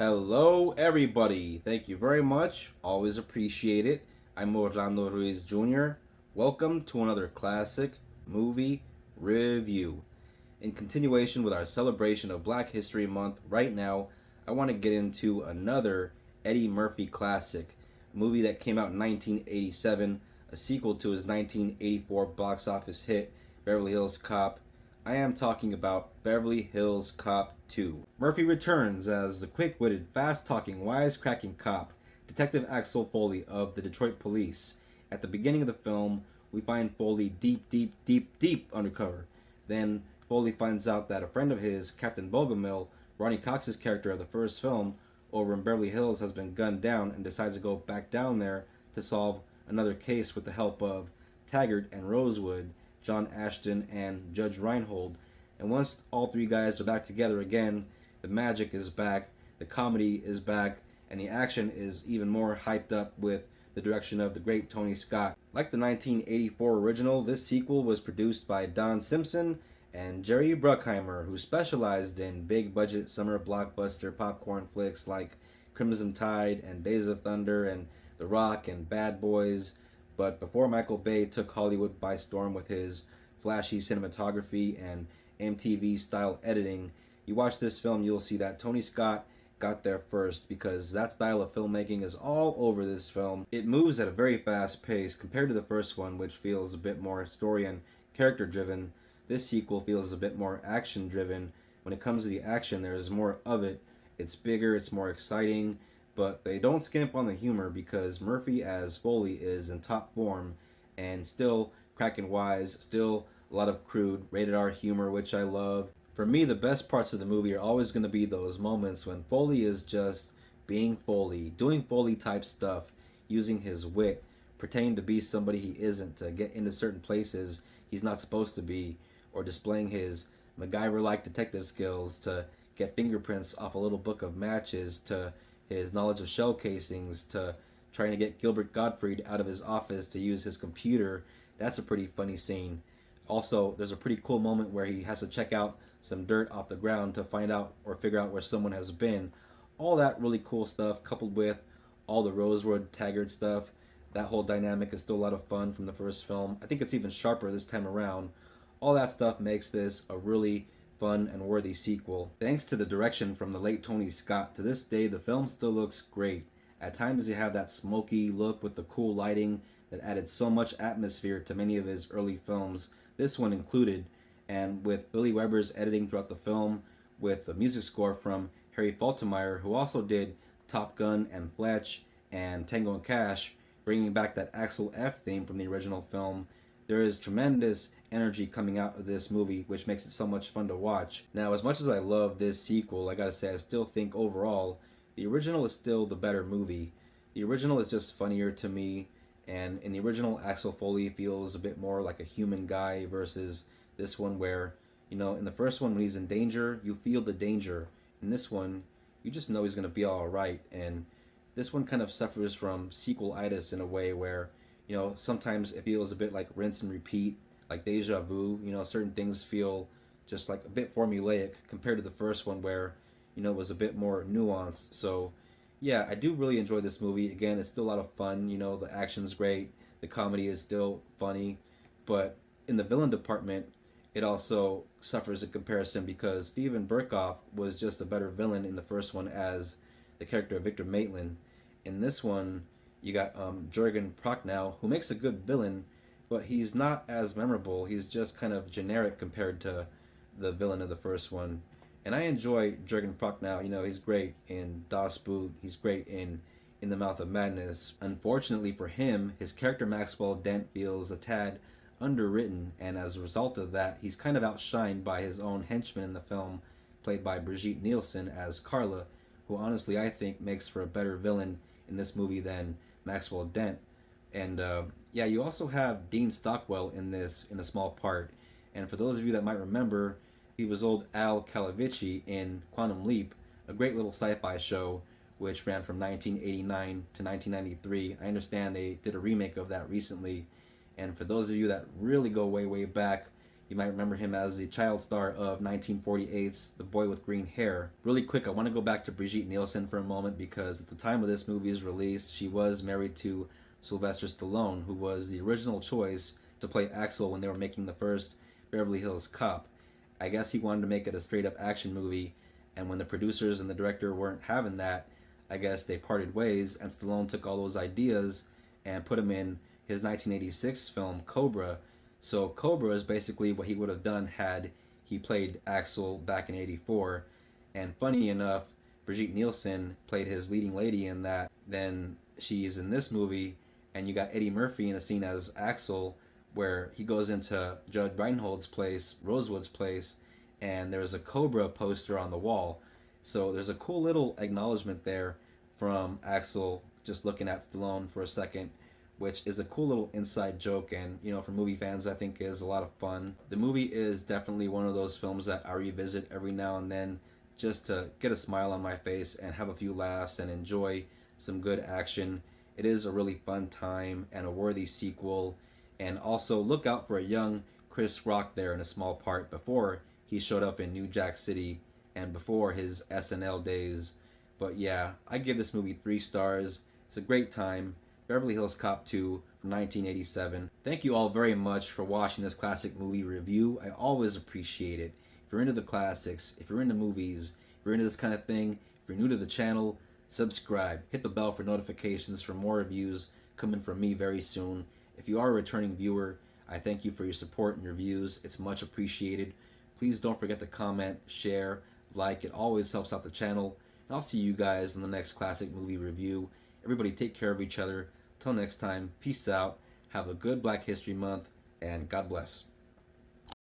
Hello, everybody. Thank you very much. Always appreciate it. I'm Orlando Ruiz Jr. Welcome to another classic movie review. In continuation with our celebration of Black History Month, right now, I want to get into another Eddie Murphy classic, a movie that came out in 1987, a sequel to his 1984 box office hit, Beverly Hills Cop. I am talking about Beverly Hills Cop II. Murphy returns as the quick-witted, fast-talking, wisecracking cop, Detective Axel Foley of the Detroit Police. At the beginning of the film, we find Foley deep undercover. Then Foley finds out that a friend of his, Captain Bogomil, Ronny Cox's character of the first film, over in Beverly Hills has been gunned down and decides to go back down there to solve another case with the help of Taggart and Rosewood, John Ashton, and Judge Reinhold. And once all three guys are back together again, the magic is back, the comedy is back, and the action is even more hyped up with the direction of the great Tony Scott. Like the 1984 original, this sequel was produced by Don Simpson and Jerry Bruckheimer, who specialized in big budget summer blockbuster popcorn flicks like Crimson Tide and Days of Thunder and The Rock and Bad Boys. But before Michael Bay took Hollywood by storm with his flashy cinematography and MTV style editing, you watch this film, you'll see that Tony Scott got there first, because that style of filmmaking is all over this film. It moves at a very fast pace compared to the first one, which feels a bit more story and character driven. This sequel feels a bit more action driven. When it comes to the action, there is more of it. It's bigger, it's more exciting, but they don't skimp on the humor, because Murphy as Foley is in top form and still cracking wise, still a lot of crude rated R humor, which I love. For me, the best parts of the movie are always going to be those moments when Foley is just being Foley, doing Foley type stuff, using his wit, pretending to be somebody he isn't to get into certain places he's not supposed to be, or displaying his MacGyver-like detective skills to get fingerprints off a little book of matches, to his knowledge of shell casings, to trying to get Gilbert Gottfried out of his office to use his computer. That's a pretty funny scene. Also, there's a pretty cool moment where he has to check out some dirt off the ground to find out or figure out where someone has been. All that really cool stuff, coupled with all the Rosewood Taggart stuff. That whole dynamic is still a lot of fun from the first film. I think it's even sharper this time around. All that stuff makes this a really fun and worthy sequel. Thanks to the direction from the late Tony Scott, to this day the film still looks great. At times you have that smoky look with the cool lighting that added so much atmosphere to many of his early films, this one included, and with Billy Weber's editing throughout the film, with the music score from Harry Faltermeyer, who also did Top Gun and Fletch and Tango and Cash, bringing back that Axel F theme from the original film. There is tremendous energy coming out of this movie, which makes it so much fun to watch. Now, as much as I love this sequel, I gotta say I still think overall the original is still the better movie. The original is just funnier to me, and in the original, Axel Foley feels a bit more like a human guy versus this one where, in the first one when he's in danger, you feel the danger. In this one, you just know he's gonna be alright, and this one kind of suffers from sequel-itis in a way where, sometimes it feels a bit like rinse and repeat, like deja vu. Certain things feel just like a bit formulaic compared to the first one where, it was a bit more nuanced. So, yeah, I do really enjoy this movie. Again, it's still a lot of fun. The action's great, the comedy is still funny, but in the villain department, it also suffers in comparison because Steven Berkoff was just a better villain in the first one as the character of Victor Maitland. In this one, you got Jürgen Prochnow, who makes a good villain, but he's not as memorable. He's just kind of generic compared to the villain of the first one. And I enjoy Jürgen Prochnow. He's great in Das Boot. He's great in the Mouth of Madness. Unfortunately for him, his character Maxwell Dent feels a tad underwritten, and as a result of that, he's kind of outshined by his own henchman in the film, played by Brigitte Nielsen as Carla, who honestly I think makes for a better villain in this movie than Maxwell Dent. And yeah, you also have Dean Stockwell in this in a small part. And for those of you that might remember, he was old Al Calavici in Quantum Leap, a great little sci-fi show which ran from 1989 to 1993. I understand they did a remake of that recently. And for those of you that really go way back, You might remember him as the child star of 1948's The Boy with Green Hair. Really quick, I want to go back to Brigitte Nielsen for a moment because at the time of this movie's release, she was married to Sylvester Stallone, who was the original choice to play Axel when they were making the first Beverly Hills Cop. I guess he wanted to make it a straight up action movie, and when the producers and the director weren't having that, I guess they parted ways, and Stallone took all those ideas and put them in his 1986 film Cobra. So Cobra is basically what he would have done had he played Axel back in '84. And funny enough, Brigitte Nielsen played his leading lady in that. Then she's in this movie, and you got Eddie Murphy in a scene as Axel, where he goes into Judge Reinhold's place, Rosewood's place, and there's a Cobra poster on the wall. So there's a cool little acknowledgement there from Axel just looking at Stallone for a second, which is a cool little inside joke, and for movie fans I think is a lot of fun. The movie is definitely one of those films that I revisit every now and then just to get a smile on my face and have a few laughs and enjoy some good action. It is a really fun time and a worthy sequel, and also look out for a young Chris Rock there in a small part before he showed up in New Jack City and before his SNL days. But yeah, I give this movie 3 stars. It's a great time. Beverly Hills Cop 2 from 1987. Thank you all very much for watching this classic movie review. I always appreciate it. If you're into the classics, if you're into movies, if you're into this kind of thing, if you're new to the channel, subscribe. Hit the bell for notifications for more reviews coming from me very soon. If you are a returning viewer, I thank you for your support and your views. It's much appreciated. Please don't forget to comment, share, like. It always helps out the channel. And I'll see you guys in the next classic movie review. Everybody take care of each other. Till next time, peace out, have a good Black History Month, and God bless.